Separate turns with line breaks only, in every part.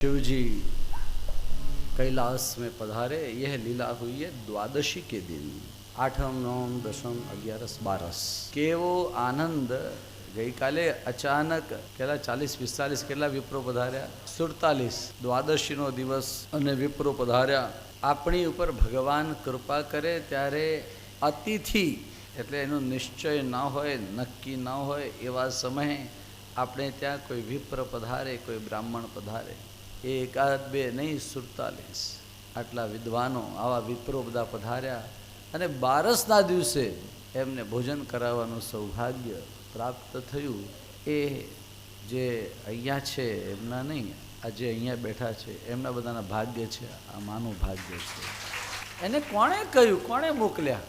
शिव जी कैलाश में पधारे। यह लीला हुई है द्वादशी के दिन, 8મ 9મ 10મ 11સ 12સ। केवो आनंद गई काले अचानक केला 40-45 केला विप्रो पधार्या, 47 द्वादशीनो दिवस अने विप्रो पधार्या। अपनी ऊपर भगवान कृपा करे त्यारे अतिथि एटले एनो निश्चय न होय, नक्की न होय एवा समये आपणे त्यां कोई विप्र पधारे, कोई ब्राह्मण पधारे। एकाद बे नहीं 47 आटला विद्वानो आवा विप्रो बधा पधार्या अने 12સના દિવસે एमने भोजन कराववानुं सौभाग्य प्राप्त थयुं। ए जे अहींया छे एमना नहीं, आज अहींया बैठा छे एमना बधाना भाग्य छे, आ मानुं भाग्य छे। एने कोणे कह्युं, कोणे मोकल्या?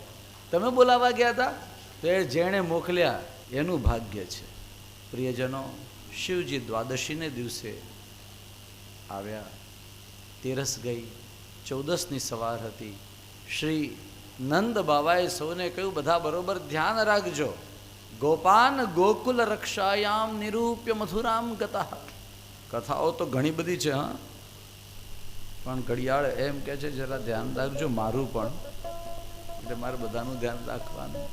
तमे बोलावा गया था तो ए जेणे मोकल्या एनुं भाग्य छे। प्रियजनों, शिवजी द्वादशीने दिवसे આવ્યા। 13સ ગઈ, 14સની સવાર હતી। શ્રી નંદ બાવાએ સૌને કહ્યું, બધા બરોબર ધ્યાન રાખજો। ગોપાન ગોકુલ રક્ષાયામ નિરૂપ્ય મથુરામ ગતા। કથાઓ તો ઘણી બધી છે, હા, પણ ઘડિયાળ એમ કહે છે જરા ધ્યાન રાખજો મારું પણ, એટલે મારે બધાનું ધ્યાન રાખવાનું।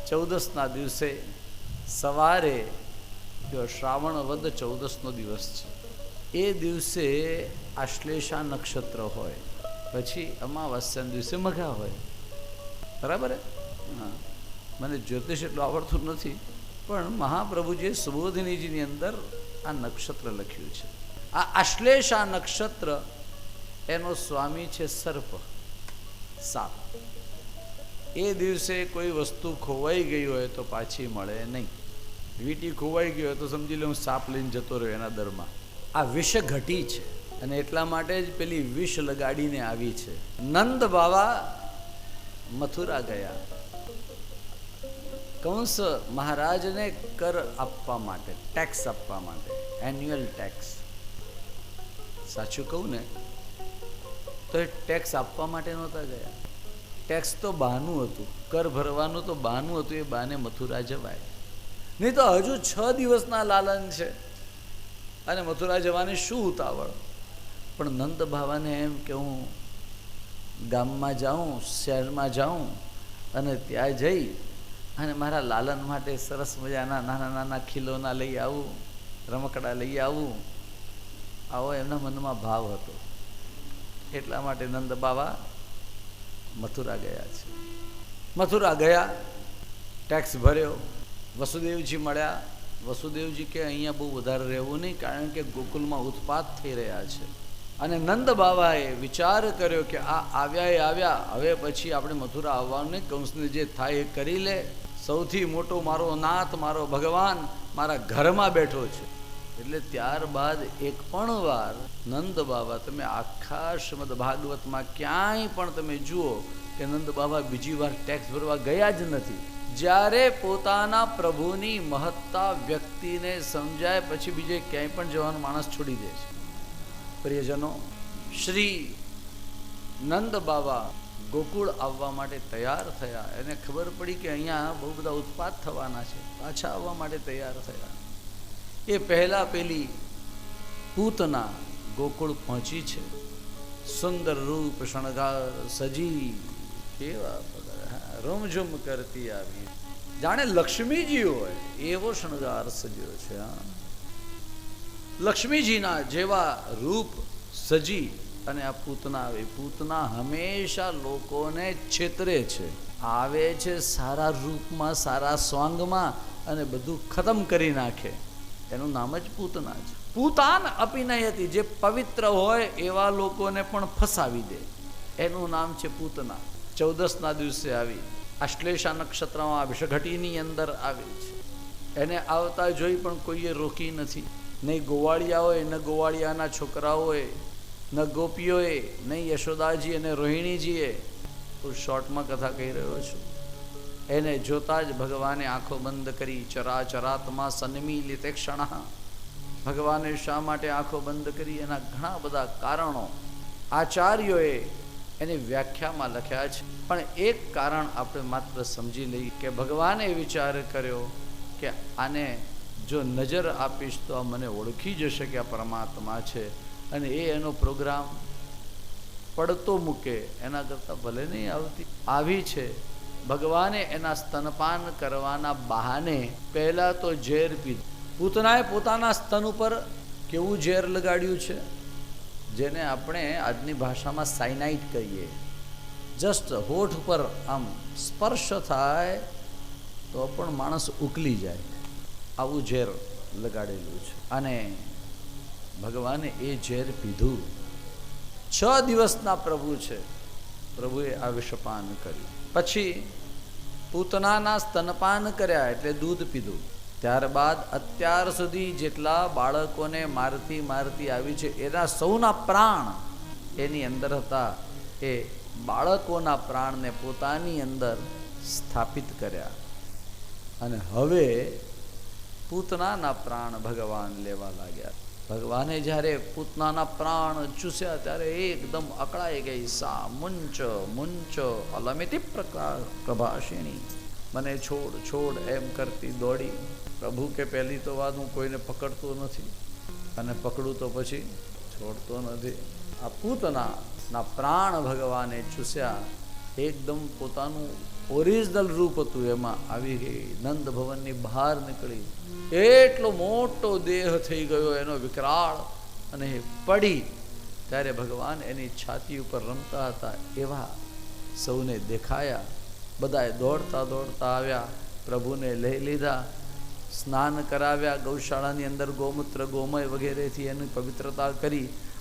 14સના દિવસે સવારે શ્રાવણ વદ 14સનો દિવસ છે। એ દિવસે આશ્લેષા નક્ષત્ર હોય, પછી અમાવાસ્યાના દિવસે મઘા હોય, બરાબર? હા, મને જ્યોતિષ એટલું આવડતું નથી, પણ મહાપ્રભુજીએ સુબોધિનીજીની અંદર આ નક્ષત્ર લખ્યું છે। આ આશ્લેષા નક્ષત્ર એનો સ્વામી છે સર્પ, સાપ। એ દિવસે કોઈ વસ્તુ ખોવાઈ ગઈ હોય તો પાછી મળે નહીં। વીંટી ખોવાઈ ગઈ હોય તો સમજી લે હું સાપ લઈને જતો રહ્યો એના દરમાં। આ વિષ ઘટી છે અને એટલા માટે જ પેલી વિષ લગાડીને આવી છે। નંદ બાવા મથુરા ગયા। કંસ મહારાજને કર આપવા માટે, ટેક્સ આપવા માટે, એન્યુઅલ ટેક્સ। સાચું કહું ને તો એ ટેક્સ આપવા માટે નહોતા ગયા। ટેક્સ તો બહાનું હતું, કર ભરવાનું તો બહાનું હતું, એ બહાને મથુરા જવાય નહીં તો હજુ 6 દિવસના લાલન છે અને મથુરા જવાની શું ઉતાવળ? પણ નંદ બાવાને એમ કે હું ગામમાં જાઉં, શહેરમાં જાઉં અને ત્યાં જઈ અને મારા લાલન માટે સરસ મજાના નાના નાના ખીલોના લઈ આવું, રમકડા લઈ આવું, આવો એમના મનમાં ભાવ હતો। એટલા માટે નંદ બાવા મથુરા ગયા છે। મથુરા ગયા, ટેક્સ ભર્યો, વસુદેવજી મળ્યા। વસુદેવજી કે અહીંયા બહુ વધારે રહેવું નહીં, કારણ કે ગોકુલમાં ઉત્પાત થઈ રહ્યા છે। અને નંદ બાવાએ વિચાર કર્યો કે આ આવ્યા એ આવ્યા, હવે પછી આપણે મથુરા આવવાનું નહીં, કંસને જે થાય એ કરી લે। સૌથી મોટો મારો નાથ, મારો ભગવાન મારા ઘરમાં બેઠો છે। એટલે ત્યારબાદ એક પણ વાર નંદ બાવા, તમે આખા શ્રીમદ ભાગવતમાં ક્યાંય પણ તમે જુઓ કે નંદ બાવા બીજી વાર ટેક્સ ભરવા ગયા જ નથી। જ્યારે પોતાના પ્રભુની મહત્તા વ્યક્તિને સમજાય પછી બીજે ક્યાંય પણ જવાનો માણસ છોડી દે છે। પ્રિયજનો, શ્રી નંદ બાવા ગોકુળ આવવા માટે તૈયાર થયા। એને ખબર પડી કે અહીંયા બહુ બધા ઉત્પાત થવાના છે, પાછા આવવા માટે તૈયાર થયા। એ પહેલા પેલી પૂતના ગોકુળ પહોંચી છે। સુંદર રૂપ શણગાર સજી કેવા રોમઝુમ કરતી આવી, જાણે લક્ષ્મીજી હોય એવો શણગાર સજ્યો છે। લક્ષ્મીજીના જેવા રૂપ સજી અને આ પૂતના આવે। પૂતના હંમેશા લોકોને છેતરે છે, આવે છે સારા રૂપમાં, સારા સોંગમાં અને બધું ખતમ કરી નાખે। એનું નામ જ પૂતના છે। પૂતાન અપિનયતી, જે પવિત્ર હોય એવા લોકોને પણ ફસાવી દે, એનું નામ છે પૂતના। 14સના દિવસે આવી, આશ્લેષા નક્ષત્રમાં વિષઘટીની અંદર આવી છે। એને આવતા જોઈ પણ કોઈએ રોકી નથી, નહીં ગોવાળિયાઓએ, ન ગોવાળિયાના છોકરાઓએ, ન ગોપીઓએ, નહીં યશોદાજી અને રોહિણીજીએ। હું શોર્ટમાં કથા કહી રહ્યો છું। એને જોતા જ ભગવાને આંખો બંધ કરી। ચરાચરાત્મા સન્મીલિતે ક્ષણ। ભગવાને શા માટે આંખો બંધ કરી? એના ઘણા બધા કારણો આચાર્યોએ એની વ્યાખ્યામાં લખ્યા છે, પણ એક કારણ આપણે માત્ર સમજી લઈએ કે ભગવાને વિચાર કર્યો કે આને જો નજર આપીશ તો આ મને ઓળખી જશે કે આ પરમાત્મા છે। અને એ એનો પ્રોગ્રામ પડતો મૂકે એના કરતાં ભલે નહીં આવતી આવી છે. ભગવાને એના સ્તનપાન કરવાના બહાને પહેલાં તો ઝેર પીધું. પૂતનાએ પોતાના સ્તન ઉપર કેવું ઝેર લગાડ્યું છે, જેને આપણે આજની ભાષામાં સાયનાઇટ કહીએ. જસ્ટ હોઠ ઉપર આમ સ્પર્શ થાય તો પણ માણસ ઉકલી જાય, આવું ઝેર લગાડેલું છે. અને ભગવાને એ ઝેર પીધું. 6 દિવસના પ્રભુ છે, પ્રભુએ આ વિષપાન કર્યું. પછી પૂતનાના સ્તનપાન કર્યા એટલે દૂધ પીધું. ત્યારબાદ અત્યાર સુધી જેટલા બાળકોને મારતી આવી છે એના સૌના પ્રાણ એની અંદર હતા. એ બાળકોના પ્રાણને પોતાની અંદર સ્થાપિત કર્યા. અને હવે પૂતનાના પ્રાણ ભગવાન લેવા લાગ્યા. ભગવાને જ્યારે પૂતનાના પ્રાણ ચૂસ્યા ત્યારે એકદમ અકળાઈ ગઈ. સા મુંચ મુંચ અલમિતિ પ્રભાષિણી, મને છોડ છોડ એમ કરતી દોડી. પ્રભુ કે પહેલી તો વાત, હું કોઈને પકડતો નથી અને પકડું તો પછી છોડતો નથી. આ પૂતનાના પ્રાણ ભગવાને ચૂસ્યા. એકદમ પોતાનું ઓરિજિનલ રૂપ હતું એમાં આવી ગઈ. નંદ ભવનની બહાર નીકળી. એટલો મોટો દેહ થઈ ગયો એનો વિકરાળ, અને પડી ત્યારે ભગવાન એની છાતી ઉપર રમતા હતા એવા સૌને દેખાયા. બધાએ દોડતા આવ્યા, પ્રભુને લઈ લીધા, સ્નાન કરાવ્યા, ગૌશાળાની અંદર ગૌમૂત્ર ગોમય વગેરેથી એની પવિત્રતા કરી